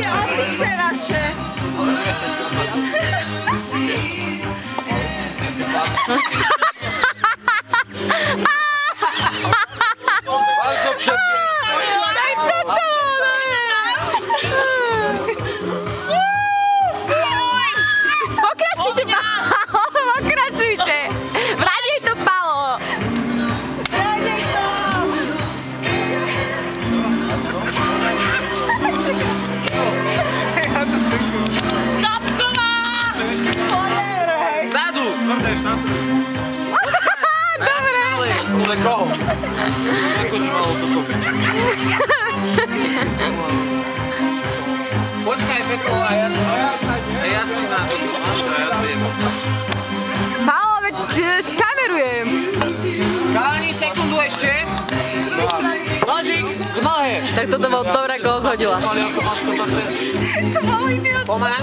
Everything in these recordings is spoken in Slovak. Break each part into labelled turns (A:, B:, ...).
A: Opice vaše.
B: Bardzo przepiękne.
C: Tak to Pokračujte, pokračujte. Vradej to, Palo.
A: Vradej to.
C: Kapková!
A: Whatever, hej.
B: Zadu!
C: Dobre.
B: Ale koho? Akože malo to kopiť. Počkaj, Petko, a ja si na to.
C: Palo, veď kamerujem.
B: Káni, sekundu ešte. Nožík k nohe.
C: Tak toto bol dobré, koho zhodila.
A: To bolo idiot.
B: Pomáha?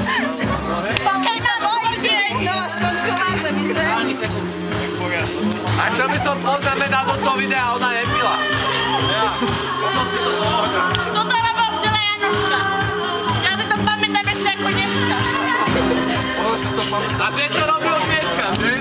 A: Keď sa bojíš, že znova skončil na zemi, že?
B: Káni, sekundu. A čo by som poznamenal do toho videa, ona nepila. Ja. Toto si to povedal.
D: Toto robil včera Janoška. Ja si to pamätám ešte ako dneska.
B: A že to robil dneska, že?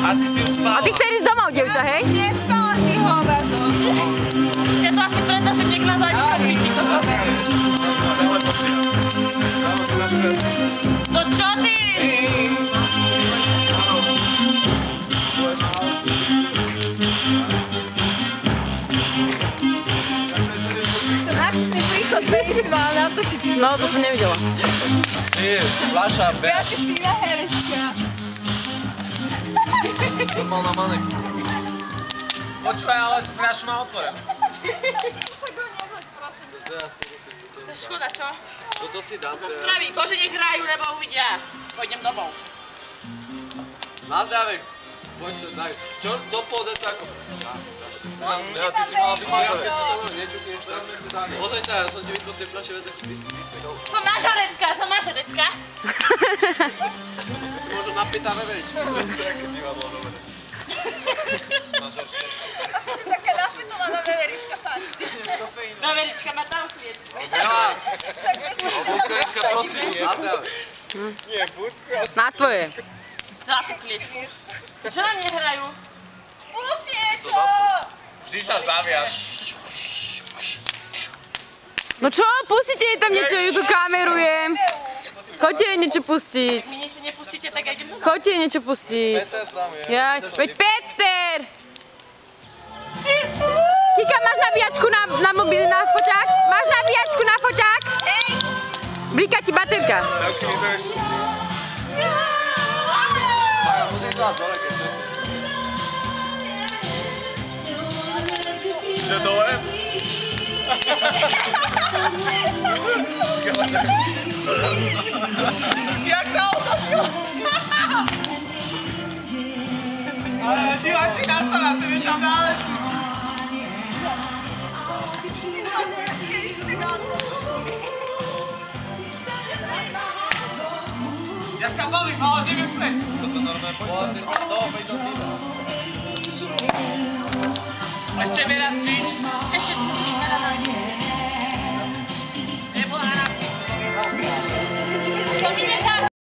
B: Asi si už spala.
C: A ty chceš ísť domov, dievča, hej?
A: Nespala ty hovado.
D: Ja to asi preto, že niekto zaďka vidí. To čo ty?
A: Ten akčný príchod Baseball, natočiť.
C: No, to som nevidela.
B: Nie, fľaša,
A: Ja ty si na herečka.
B: Normálna manek. Počúvaj, ale tú fľašu má otvorenú.
A: Tak ho nezhoď, prosím.
D: To je škoda, čo?
B: Toto si dám.
D: Spraví, bože nech hrajú, lebo uvidia. Pôjdem domov.
B: Na zdravie. Poď sa, daj. Čo? Do pol decáku. Ja, ty si mala byť moja, keď si sa mnou nečukneš. Pozri sa, ja som ti vypol tej fľaše vezem.
D: Som mažoretka, som mažoretka.
B: Si možno napätá veverička.
A: Si taká napätovaná veverička, pani.
D: Veverička má tam kliečku.
B: Ja,
A: Tak myslím, že to
B: obukrečka prostý. Na zdravie.
C: Na tvoje.
D: Zlatú kliečku. Čo nám nehrajú?
A: Pusti niečo!
B: Vždy sa zaviaš.
C: No čo, pustite jej tam niečo, ju tu kamerujem. Choďte jej niečo pustiť.
D: Mi niečo nepustíte, tak ja idem domov.
C: Choďte jej niečo pustiť.
B: Peter tam je.
C: Jaj, veď Peter! Kika, máš nabíjačku na mobil, na foťák? Máš nabíjačku na foťák?
A: Hej!
C: Blíka ti baterka.
B: Davky, vybereš čo si. Musím to dať dole, keďže. Ide dole? Jak sa otočil? Ale diváci nastala, ty mi tam dále.
A: Ty máš viacké Instagram.
B: Ja sa bavím, ale neviem prečo. Som to normálne povedal. Ešte viac cvič.
D: Ešte musím veľa nájsť.